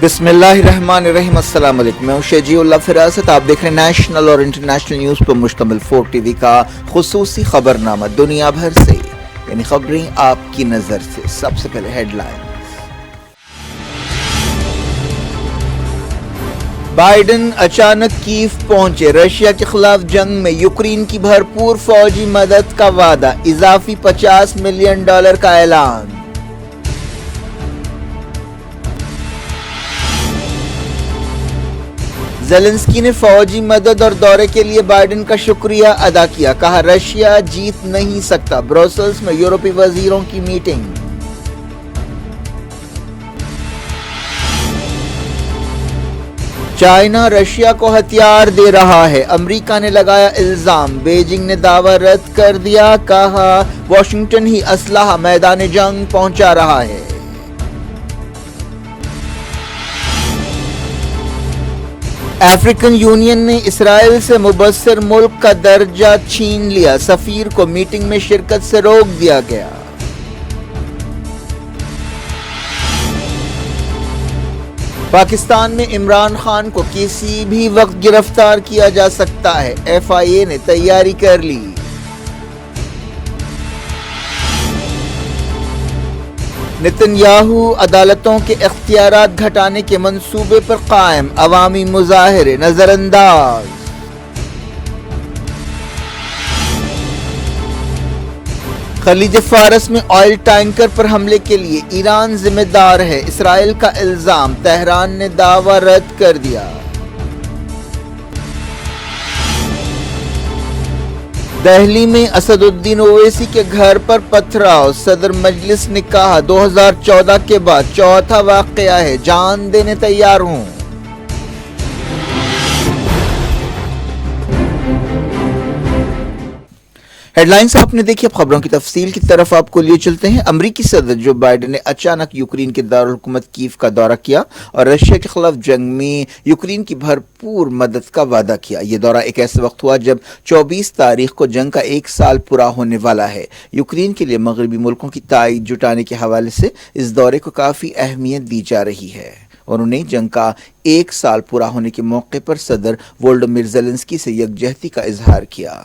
بسم اللہ الرحمن الرحیم، السلام علیکم، میں ہوں شجیع اللہ فراست۔ آپ دیکھ رہے ہیں نیشنل اور انٹرنیشنل نیوز پر مشتمل 4 ٹی وی کا خصوصی خبرنامہ دنیا بھر سے، یعنی خبریں آپ کی نظر سے۔ سب سے پہلے ہیڈ لائن۔ بائیڈن اچانک کیف پہنچے، رشیا کے خلاف جنگ میں یوکرین کی بھرپور فوجی مدد کا وعدہ، اضافی $50 ملین کا اعلان۔ زیلنسکی نے فوجی مدد اور دورے کے لیے بائیڈن کا شکریہ ادا کیا، کہا رشیا جیت نہیں سکتا۔ بروسلز میں یورپی وزیروں کی میٹنگ۔ چائنا رشیا کو ہتھیار دے رہا ہے، امریکہ نے لگایا الزام، بیجنگ نے دعویٰ رد کر دیا، کہا واشنگٹن ہی اسلحہ میدان جنگ پہنچا رہا ہے۔ افریقن یونین نے اسرائیل سے مبصر ملک کا درجہ چھین لیا، سفیر کو میٹنگ میں شرکت سے روک دیا گیا۔ پاکستان میں عمران خان کو کسی بھی وقت گرفتار کیا جا سکتا ہے، FIA نے تیاری کر لی۔ نتن یاہو عدالتوں کے اختیارات گھٹانے کے منصوبے پر قائم، عوامی مظاہرے نظر انداز۔ خلیج فارس میں آئل ٹینکر پر حملے کے لیے ایران ذمہ دار ہے، اسرائیل کا الزام، تہران نے دعویٰ رد کر دیا۔ دہلی میں اسد الدین اویسی کے گھر پر پتھراؤ، صدر مجلس نے کہا 2014 کے بعد چوتھا واقعہ ہے، جان دینے تیار ہوں۔ ہیڈ لائنز آپ نے دیکھی، اب خبروں کی تفصیل کی طرف آپ کو لیے چلتے ہیں۔ امریکی صدر جو بائیڈن نے اچانک یوکرین کے دارالحکومت کیف کا دورہ کیا اور رشیا کے خلاف جنگ میں یوکرین کی بھرپور مدد کا وعدہ کیا۔ یہ دورہ ایک ایسے وقت ہوا جب 24 تاریخ کو جنگ کا 1 سال پورا ہونے والا ہے۔ یوکرین کے لیے مغربی ملکوں کی تائید جٹانے کے حوالے سے اس دورے کو کافی اہمیت دی جا رہی ہے۔ انہوں نے جنگ کا 1 سال پورا ہونے کے موقع پر صدر وولڈیمیر زیلنسکی سے یکجہتی کا اظہار کیا۔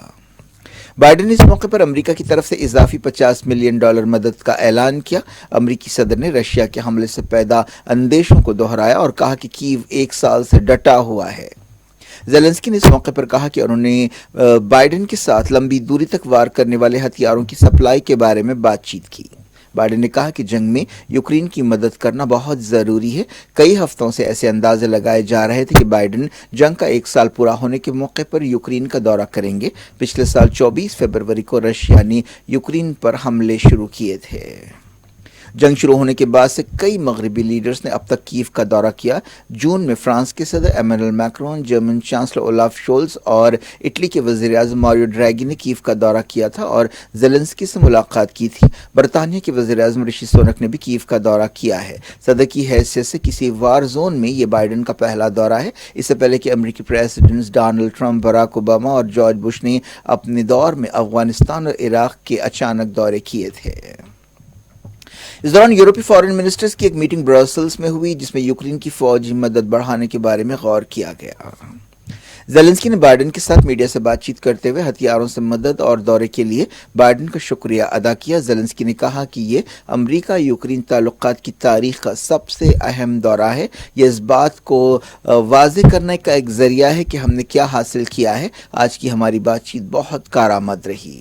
بائیڈن نے اس موقع پر امریکہ کی طرف سے اضافی $50 ملین مدد کا اعلان کیا۔ امریکی صدر نے رشیا کے حملے سے پیدا اندیشوں کو دہرایا اور کہا کہ کیو 1 سال سے ڈٹا ہوا ہے۔ زیلنسکی نے اس موقع پر کہا کہ انہوں نے بائیڈن کے ساتھ لمبی دوری تک وار کرنے والے ہتھیاروں کی سپلائی کے بارے میں بات چیت کی۔ بائیڈن نے کہا کہ جنگ میں یوکرین کی مدد کرنا بہت ضروری ہے۔ کئی ہفتوں سے ایسے اندازے لگائے جا رہے تھے کہ بائیڈن جنگ کا 1 سال پورا ہونے کے موقع پر یوکرین کا دورہ کریں گے۔ پچھلے سال 24 فروری کو رشیا نے یوکرین پر حملے شروع کیے تھے۔ جنگ شروع ہونے کے بعد سے کئی مغربی لیڈرز نے اب تک کیف کا دورہ کیا۔ جون میں فرانس کے صدر Emmanuel Macron, German chancellor Olaf Scholz اور اٹلی کے وزیر اعظم ماریو ڈریگی نے کیف کا دورہ کیا تھا اور زیلنسکی سے ملاقات کی تھی۔ برطانیہ کے وزیر اعظم رشی سونک نے بھی کیف کا دورہ کیا ہے۔ صدر کی حیثیت سے کسی وار زون میں یہ بائیڈن کا پہلا دورہ ہے، اس سے پہلے کہ امریکی presidents Donald Trump, Barack Obama اور جارج بش نے اپنے دور میں افغانستان اور عراق کے اچانک دورے کیے تھے۔ اس دوران یورپی فارن منسٹرز کی ایک میٹنگ برسلز میں ہوئی جس میں یوکرین کی فوجی مدد بڑھانے کے بارے میں غور کیا گیا۔ زیلنسکی نے بائیڈن کے ساتھ میڈیا سے بات چیت کرتے ہوئے ہتھیاروں سے مدد اور دورے کے لیے بائیڈن کا شکریہ ادا کیا۔ زیلنسکی نے کہا کہ یہ امریکہ یوکرین تعلقات کی تاریخ کا سب سے اہم دورہ ہے۔ یہ اس بات کو واضح کرنے کا ایک ذریعہ ہے کہ ہم نے کیا حاصل کیا ہے۔ آج کی ہماری بات چیت بہت کارآمد رہی۔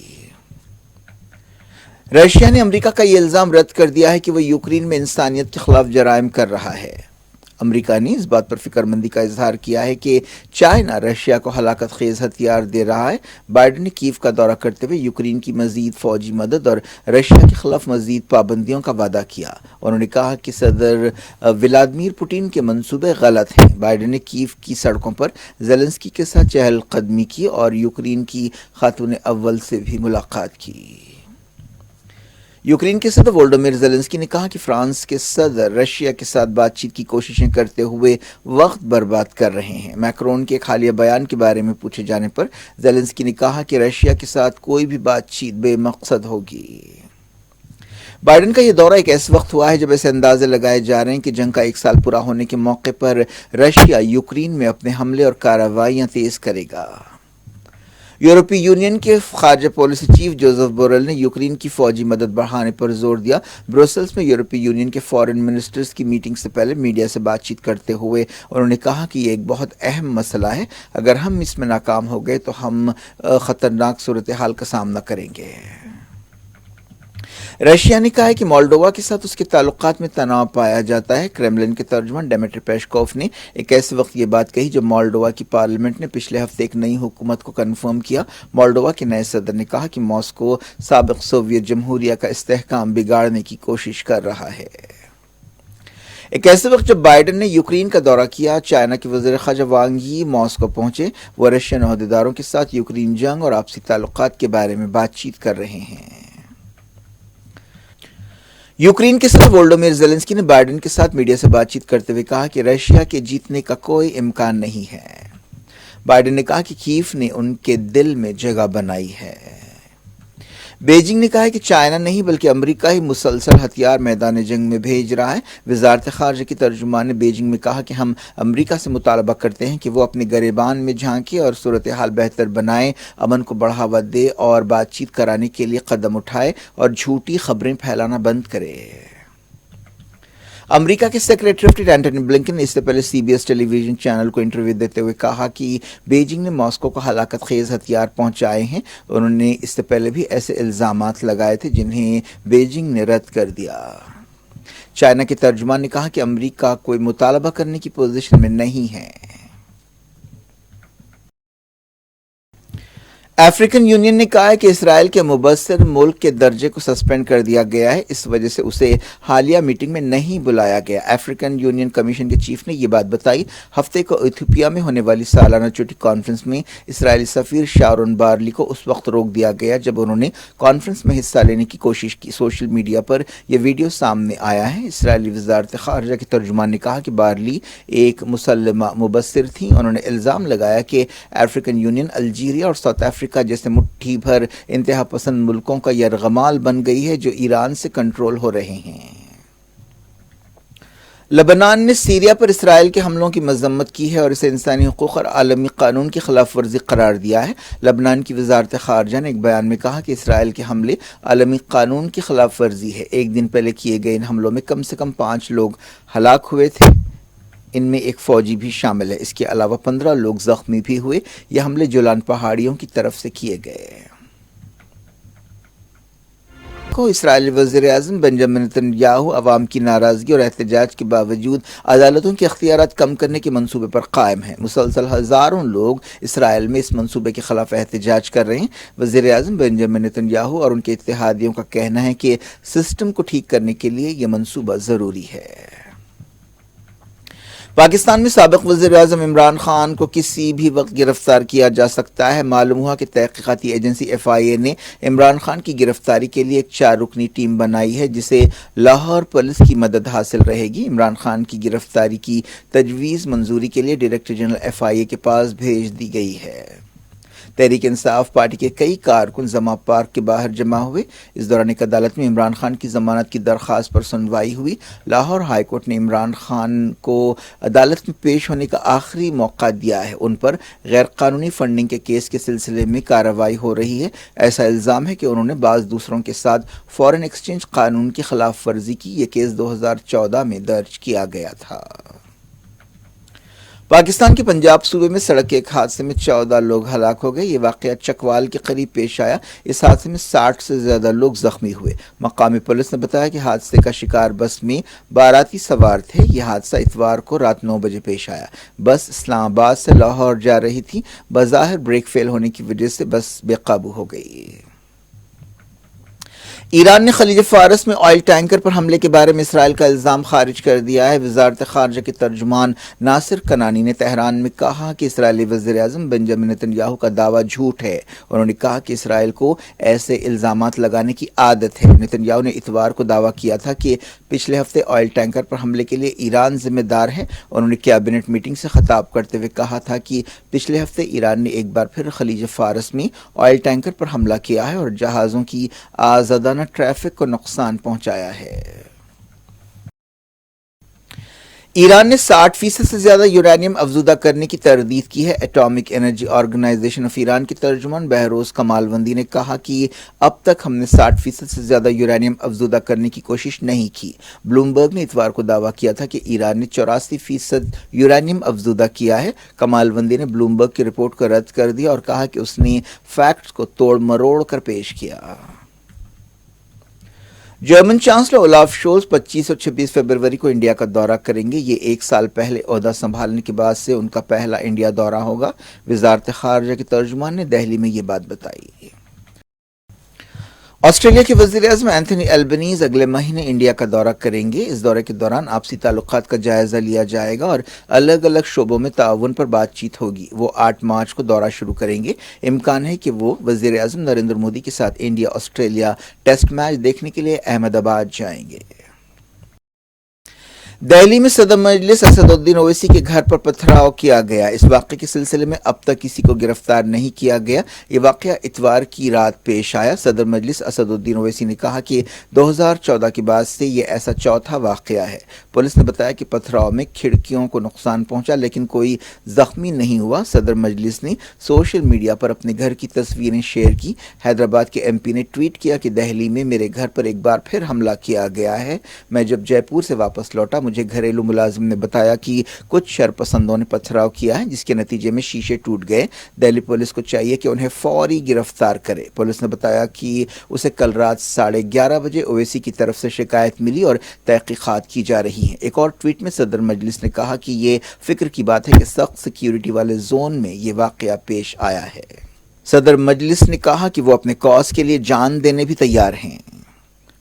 رشیا نے امریکہ کا یہ الزام رد کر دیا ہے کہ وہ یوکرین میں انسانیت کے خلاف جرائم کر رہا ہے۔ امریکہ نے اس بات پر فکر مندی کا اظہار کیا ہے کہ چائنا رشیا کو ہلاکت خیز ہتھیار دے رہا ہے۔ بائیڈن نے کیف کا دورہ کرتے ہوئے یوکرین کی مزید فوجی مدد اور رشیا کے خلاف مزید پابندیوں کا وعدہ کیا۔ انہوں نے کہا کہ صدر ولادیمیر پوٹن کے منصوبے غلط ہیں۔ بائیڈن نے کیف کی سڑکوں پر زیلنسکی کے ساتھ چہل قدمی کی اور یوکرین کی خاتون اول سے بھی ملاقات کی۔ یوکرین کے صدر وولڈیمیر زیلنسکی نے کہا کہ فرانس کے صدر رشیا کے ساتھ بات چیت کی کوششیں کرتے ہوئے وقت برباد کر رہے ہیں۔ میکرون کے ایک حالیہ بیان کے بارے میں پوچھے جانے پر زیلنسکی نے کہا کہ رشیا کے ساتھ کوئی بھی بات چیت بے مقصد ہوگی۔ بائیڈن کا یہ دورہ ایک ایسے وقت ہوا ہے جب ایسے اندازے لگائے جا رہے ہیں کہ جنگ کا 1 سال پورا ہونے کے موقع پر رشیا یوکرین میں اپنے حملے اور کارروائیاں تیز کرے گا۔ یورپی یونین کے خارجہ پالیسی چیف جوزف بوریل نے یوکرین کی فوجی مدد بڑھانے پر زور دیا۔ بروسلز میں یورپی یونین کے فارن منسٹرز کی میٹنگ سے پہلے میڈیا سے بات چیت کرتے ہوئے انہوں نے کہا کہ یہ ایک بہت اہم مسئلہ ہے، اگر ہم اس میں ناکام ہو گئے تو ہم خطرناک صورتحال کا سامنا کریں گے۔ رشیا نے کہا ہے کہ مولڈووا کے ساتھ اس کے تعلقات میں تناؤ پایا جاتا ہے۔ کریملن کے ترجمان ڈیمیٹری پیشکوف نے ایک ایسے وقت یہ بات کہی جب مولڈووا کی پارلیمنٹ نے پچھلے ہفتے ایک نئی حکومت کو کنفرم کیا۔ مولڈووا کے نئے صدر نے کہا کہ ماسکو سابق سوویت جمہوریہ کا استحکام بگاڑنے کی کوشش کر رہا ہے۔ ایک ایسے وقت جب بائیڈن نے یوکرین کا دورہ کیا، چائنا کے وزیر خارجہ وانگ یی ماسکو پہنچے۔ وہ رشین عہدیداروں کے ساتھ یوکرین جنگ اور آپسی تعلقات کے بارے میں بات چیت کر رہے ہیں۔ یوکرین کے صدر وولڈیمیر زیلنسکی نے بائیڈن کے ساتھ میڈیا سے بات چیت کرتے ہوئے کہا کہ رشیا کے جیتنے کا کوئی امکان نہیں ہے۔ بائیڈن نے کہا کہ کیف نے ان کے دل میں جگہ بنائی ہے۔ بیجنگ نے کہا ہے کہ چائنا نہیں بلکہ امریکہ ہی مسلسل ہتھیار میدان جنگ میں بھیج رہا ہے۔ وزارت خارجہ کی ترجمان نے بیجنگ میں کہا کہ ہم امریکہ سے مطالبہ کرتے ہیں کہ وہ اپنے گریبان میں جھانکے اور صورتحال بہتر بنائے، امن کو بڑھاوا دے اور بات چیت کرانے کے لیے قدم اٹھائے اور جھوٹی خبریں پھیلانا بند کرے۔ امریکہ کے secretary of state Antony Blinken نے اس سے پہلے سی بی ایس ٹیلی ویژن چینل کو انٹرویو دیتے ہوئے کہا کہ بیجنگ نے ماسکو کو ہلاکت خیز ہتھیار پہنچائے ہیں۔ انہوں نے اس سے پہلے بھی ایسے الزامات لگائے تھے جنہیں بیجنگ نے رد کر دیا۔ چائنا کے ترجمان نے کہا کہ امریکہ کوئی مطالبہ کرنے کی پوزیشن میں نہیں ہے۔ افریقن یونین نے کہا ہے کہ اسرائیل کے مبصر ملک کے درجے کو سسپینڈ کر دیا گیا ہے، اس وجہ سے اسے حالیہ میٹنگ میں نہیں بلایا گیا۔ افریقن یونین کمیشن کے چیف نے یہ بات بتائی ہفتے کو ایتھوپیا میں ہونے والی سالانہ چھٹی کانفرنس میں۔ اسرائیلی سفیر شارون بارلی کو اس وقت روک دیا گیا جب انہوں نے کانفرنس میں حصہ لینے کی کوشش کی۔ سوشل میڈیا پر یہ ویڈیو سامنے آیا ہے۔ اسرائیلی وزارت خارجہ کے ترجمان نے کہا کہ بارلی ایک مسلمہ مبصر تھیں۔ انہوں نے الزام لگایا کہ افریقن یونین الجیریا اور ساؤتھ افریقہ جیسے مٹھی بھر انتہا پسند ملکوں کا یرغمال بن گئی ہے جو ایران سے کنٹرول ہو رہے ہیں۔ لبنان نے سیریا پر اسرائیل کے حملوں کی مذمت کی ہے اور اسے انسانی حقوق اور عالمی قانون کی خلاف ورزی قرار دیا ہے۔ لبنان کی وزارت خارجہ نے ایک بیان میں کہا کہ اسرائیل کے حملے عالمی قانون کی خلاف ورزی ہے۔ ایک دن پہلے کیے گئے ان حملوں میں کم سے کم 5 لوگ ہلاک ہوئے تھے، ان میں ایک فوجی بھی شامل ہے۔ اس کے علاوہ 15 لوگ زخمی بھی ہوئے۔ یہ حملے جولان پہاڑیوں کی طرف سے کیے گئے۔ اسرائیلی وزیر اعظم بنجامن نیتن یاہو عوام کی ناراضگی اور احتجاج کے باوجود عدالتوں کے اختیارات کم کرنے کے منصوبے پر قائم ہیں۔ مسلسل ہزاروں لوگ اسرائیل میں اس منصوبے کے خلاف احتجاج کر رہے ہیں۔ وزیر اعظم بنجامن نیتن یاہو اور ان کے اتحادیوں کا کہنا ہے کہ سسٹم کو ٹھیک کرنے کے لیے یہ منصوبہ ضروری ہے۔ پاکستان میں سابق وزیر اعظم عمران خان کو کسی بھی وقت گرفتار کیا جا سکتا ہے۔ معلوم ہوا کہ تحقیقاتی ایجنسی FIA نے عمران خان کی گرفتاری کے لیے ایک 4 رکنی ٹیم بنائی ہے جسے لاہور پولیس کی مدد حاصل رہے گی۔ عمران خان کی گرفتاری کی تجویز منظوری کے لیے ڈائریکٹر جنرل FIA کے پاس بھیج دی گئی ہے۔ تحریک انصاف پارٹی کے کئی کارکن زما پارک کے باہر جمع ہوئے۔ اس دوران ایک عدالت میں عمران خان کی ضمانت کی درخواست پر سنوائی ہوئی۔ لاہور ہائی کورٹ نے عمران خان کو عدالت میں پیش ہونے کا آخری موقع دیا ہے۔ ان پر غیر قانونی فنڈنگ کے کیس کے سلسلے میں کارروائی ہو رہی ہے۔ ایسا الزام ہے کہ انہوں نے بعض دوسروں کے ساتھ فارن ایکسچینج قانون کی خلاف ورزی کی۔ یہ کیس 2014 میں درج کیا گیا تھا۔ پاکستان کے پنجاب صوبے میں سڑک کے ایک حادثے میں 14 لوگ ہلاک ہو گئے۔ یہ واقعہ چکوال کے قریب پیش آیا۔ اس حادثے میں 60 سے زیادہ لوگ زخمی ہوئے۔ مقامی پولیس نے بتایا کہ حادثے کا شکار بس میں باراتی سوار تھے۔ یہ حادثہ اتوار کو رات 9 بجے پیش آیا۔ بس اسلام آباد سے لاہور جا رہی تھی۔ بظاہر بریک فیل ہونے کی وجہ سے بس بے قابو ہو گئی۔ ایران نے خلیج فارس میں آئل ٹینکر پر حملے کے بارے میں اسرائیل کا الزام خارج کر دیا ہے۔ وزارت خارجہ کے ترجمان ناصر کنانی نے تہران میں کہا کہ اسرائیلی وزیر اعظم بنجامن نیتن یاہو کا دعویٰ جھوٹ ہے۔ انہوں نے کہا کہ اسرائیل کو ایسے الزامات لگانے کی عادت ہے۔ نیتن یاہو نے اتوار کو دعویٰ کیا تھا کہ پچھلے ہفتے آئل ٹینکر پر حملے کے لیے ایران ذمہ دار ہے۔ انہوں نے کیبنٹ میٹنگ سے خطاب کرتے ہوئے کہا تھا کہ پچھلے ہفتے ایران نے ایک بار پھر خلیج فارس میں آئل ٹینکر پر حملہ کیا ہے اور جہازوں کی آزادانہ روزانہ ٹریفک کو نقصان پہنچایا ہے۔ ایران نے 60% سے زیادہ یورینیم افزودہ کرنے کی تردید کی ہے۔ Atomic energy organisation of Iran کے ترجمان بہروز کمالوندی نے کہا کہ اب تک ہم نے 60% سے زیادہ یورینیم افزودہ کرنے کی کوشش نہیں کی۔ بلومبرگ نے اتوار کو دعویٰ کیا تھا کہ ایران نے 84% یورینیم افزودہ کیا ہے۔ کمالوندی نے بلومبرگ کی رپورٹ کو رد کر دیا اور کہا کہ اس نے فیکٹس کو توڑ مروڑ کر پیش کیا۔ جرمن چانسلر اولاف شولز 25 اور 26 فروری کو انڈیا کا دورہ کریں گے۔ یہ ایک سال پہلے عہدہ سنبھالنے کے بعد سے ان کا پہلا انڈیا دورہ ہوگا۔ وزارت خارجہ کے ترجمان نے دہلی میں یہ بات بتائی۔ آسٹریلیا کے وزیر اعظم اینتھونی البنیز اگلے مہینے انڈیا کا دورہ کریں گے۔ اس دورے کے دوران آپسی تعلقات کا جائزہ لیا جائے گا اور الگ الگ شعبوں میں تعاون پر بات چیت ہوگی۔ وہ 8 مارچ کو دورہ شروع کریں گے۔ امکان ہے کہ وہ وزیر اعظم نریندر مودی کے ساتھ انڈیا آسٹریلیا ٹیسٹ میچ دیکھنے کے لیے احمد آباد جائیں گے۔ دہلی میں صدر مجلس اسد الدین اویسی کے گھر پر پتھراؤ کیا گیا۔ اس واقعے کے سلسلے میں اب تک کسی کو گرفتار نہیں کیا گیا۔ یہ واقعہ اتوار کی رات پیش آیا۔ صدر مجلس اسد الدین اویسی نے کہا کہ 2014 کے بعد سے یہ ایسا چوتھا واقعہ ہے۔ پولیس نے بتایا کہ پتھراؤ میں کھڑکیوں کو نقصان پہنچا لیکن کوئی زخمی نہیں ہوا۔ صدر مجلس نے سوشل میڈیا پر اپنے گھر کی تصویریں شیئر کی۔ حیدرآباد کے ایم پی نے ٹویٹ کیا کہ دہلی میں میرے گھر پر ایک بار پھر حملہ کیا گیا ہے۔ میں جب جے پور سے واپس لوٹا مجھے گھریلو ملازم نے بتایا کہ کچھ شرپسندوں نے پتھراؤ کیا ہے جس کے نتیجے میں شیشے ٹوٹ گئے۔ دہلی پولیس کو چاہیے کہ انہیں فوری گرفتار کرے۔ پولیس نے بتایا کہ اسے کل رات 11:30 بجے اویسی کی طرف سے شکایت ملی اور تحقیقات کی جا رہی ہیں۔ ایک اور ٹویٹ میں صدر مجلس نے کہا کہ یہ فکر کی بات ہے کہ سخت سیکیورٹی والے زون میں یہ واقعہ پیش آیا ہے۔ صدر مجلس نے کہا کہ وہ اپنے کاز کے لیے جان دینے بھی تیار ہیں۔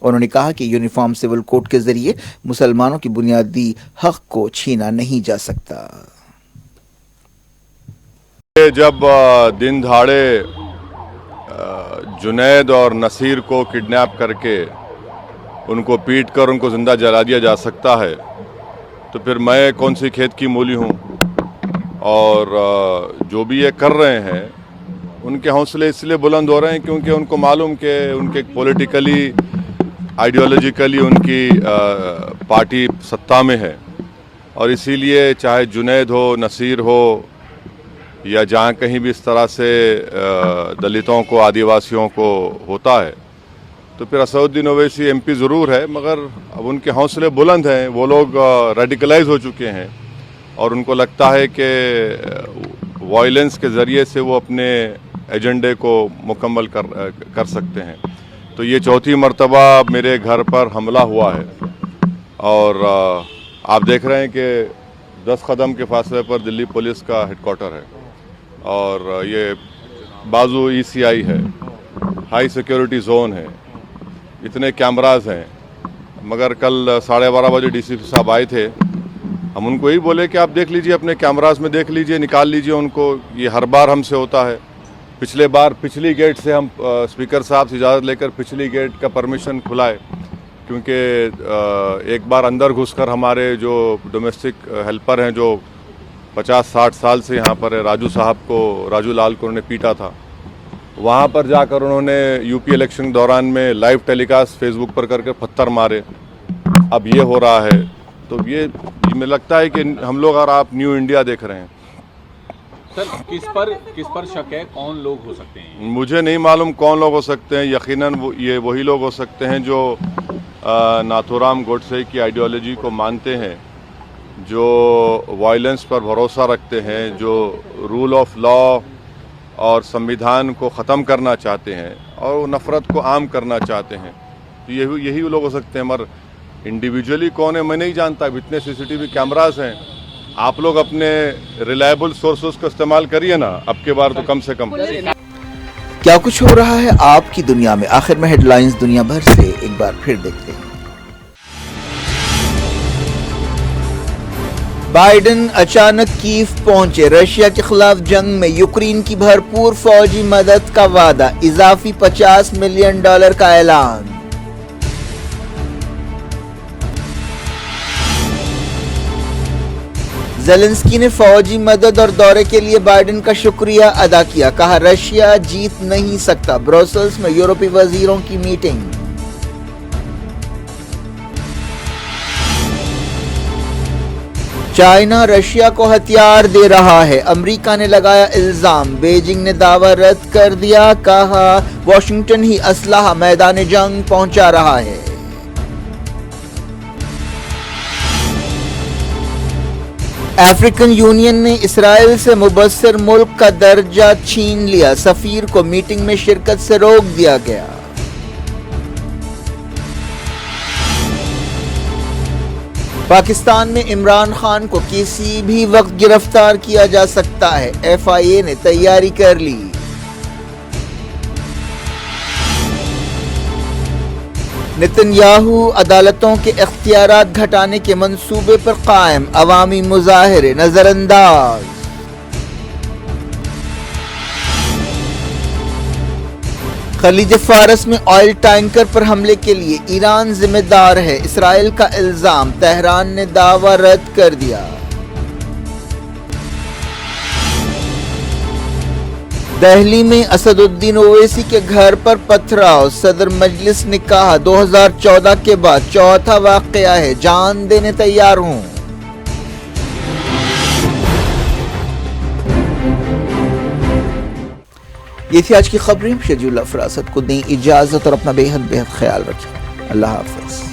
انہوں نے کہا کہ یونیفارم سول کوڈ کے ذریعے مسلمانوں کی بنیادی حق کو چھینا نہیں جا سکتا۔ جب دن دہاڑے جنید اور نصیر کو کڈنیپ کر کے ان کو پیٹ کر ان کو زندہ جلا دیا جا سکتا ہے تو پھر میں کون سی کھیت کی مولی ہوں؟ اور جو بھی یہ کر رہے ہیں ان کے حوصلے اس لیے بلند ہو رہے ہیں کیونکہ ان کو معلوم کہ ان کے پولیٹیکلی آئیڈیالوجیکلی ان کی پارٹی سطح میں ہے، اور اسی لیے چاہے جنید ہو، نصیر ہو، یا جہاں کہیں بھی اس طرح سے دلتوں کو، آدیواسیوں کو ہوتا ہے تو پھر اسد الدین اویسی ایم پی ضرور ہے مگر اب ان کے حوصلے بلند ہیں۔ وہ لوگ ریڈیکلائز ہو چکے ہیں اور ان کو لگتا ہے کہ وائلنس کے ذریعے سے وہ اپنے ایجنڈے کو مکمل کر سکتے ہیں۔ تو یہ چوتھی مرتبہ میرے گھر پر حملہ ہوا ہے اور آپ دیکھ رہے ہیں کہ 10 قدم کے فاصلے پر دلی پولیس کا ہیڈ کوارٹر ہے اور یہ بازو ای سی آئی ہے، ہائی سیکیورٹی زون ہے، اتنے کیمراز ہیں، مگر کل 12:30 بجے ڈی سی پی صاحب آئے تھے۔ ہم ان کو یہی بولے کہ آپ دیکھ لیجئے، اپنے کیمراز میں دیکھ لیجئے، نکال لیجئے ان کو، یہ ہر بار ہم سے ہوتا ہے۔ پچھلی گیٹ سے ہم اسپیکر صاحب سے اجازت لے کر پچھلی گیٹ کا پرمیشن کھلائے کیونکہ ایک بار اندر گھس کر ہمارے جو ڈومیسٹک ہیلپر ہیں جو 50-60 سال سے یہاں پر ہے، راجو لال کو انہوں نے پیٹا تھا، وہاں پر جا کر انہوں نے یو پی الیکشن دوران میں لائیو ٹیلی کاسٹ فیس بک پر کر کے پتھر مارے۔ اب یہ ہو رہا ہے تو یہ مجھے لگتا ہے کہ ہم لوگ اور آپ نیو انڈیا دیکھ رہے ہیں۔ سر کس پر شک ہے؟ کون لوگ ہو سکتے ہیں؟ مجھے نہیں معلوم کون لوگ ہو سکتے ہیں، یقیناً یہ وہی لوگ ہو سکتے ہیں جو ناتھورام گوڈسے کی آئیڈیالوجی کو مانتے ہیں، جو وائلنس پر بھروسہ رکھتے ہیں، جو رول آف لا اور سمویدھان کو ختم کرنا چاہتے ہیں اور نفرت کو عام کرنا چاہتے ہیں۔ تو یہی لوگ ہو سکتے ہیں، مگر انڈیویجولی کون ہے میں نہیں جانتا۔ اب اتنے سی سی ٹی وی کیمراز ہیں، آپ لوگ اپنے ریلائبل سورسز کا استعمال کریے نا، اب کے بار تو کم سے کم۔ کیا کچھ ہو رہا ہے آپ کی دنیا میں؟ آخر میں ہیڈ لائنز دنیا بھر سے ایک بار پھر دیکھتے ہیں۔ بائیڈن اچانک کیف پہنچے، رشیا کے خلاف جنگ میں یوکرین کی بھرپور فوجی مدد کا وعدہ، اضافی $50 ملین کا اعلان۔ زیلنسکی نے فوجی مدد اور دورے کے لیے بائیڈن کا شکریہ ادا کیا، کہا رشیا جیت نہیں سکتا۔ بروسلز میں یورپی وزیروں کی میٹنگ۔ چائنا رشیا کو ہتھیار دے رہا ہے، امریکہ نے لگایا الزام، بیجنگ نے دعویٰ رد کر دیا، کہا واشنگٹن ہی اسلحہ میدان جنگ پہنچا رہا ہے۔ افریقن یونین نے اسرائیل سے مبصر ملک کا درجہ چھین لیا، سفیر کو میٹنگ میں شرکت سے روک دیا گیا۔ پاکستان میں عمران خان کو کسی بھی وقت گرفتار کیا جا سکتا ہے، ایف آئی اے نے تیاری کر لی۔ نتن یاہو عدالتوں کے اختیارات گھٹانے کے منصوبے پر قائم، عوامی مظاہرے نظر انداز۔ خلیج فارس میں آئل ٹینکر پر حملے کے لیے ایران ذمہ دار ہے، اسرائیل کا الزام، تہران نے دعویٰ رد کر دیا۔ دہلی میں اسد الدین اویسی کے گھر پر پتھراؤ، صدر مجلس نے کہا 2014 کے بعد چوتھا واقعہ ہے، جان دینے تیار ہوں۔ یہ تھی آج کی خبریں، شجیع اللہ فراست کو دیں اجازت اور اپنا بے حد خیال رکھیں۔ اللہ حافظ۔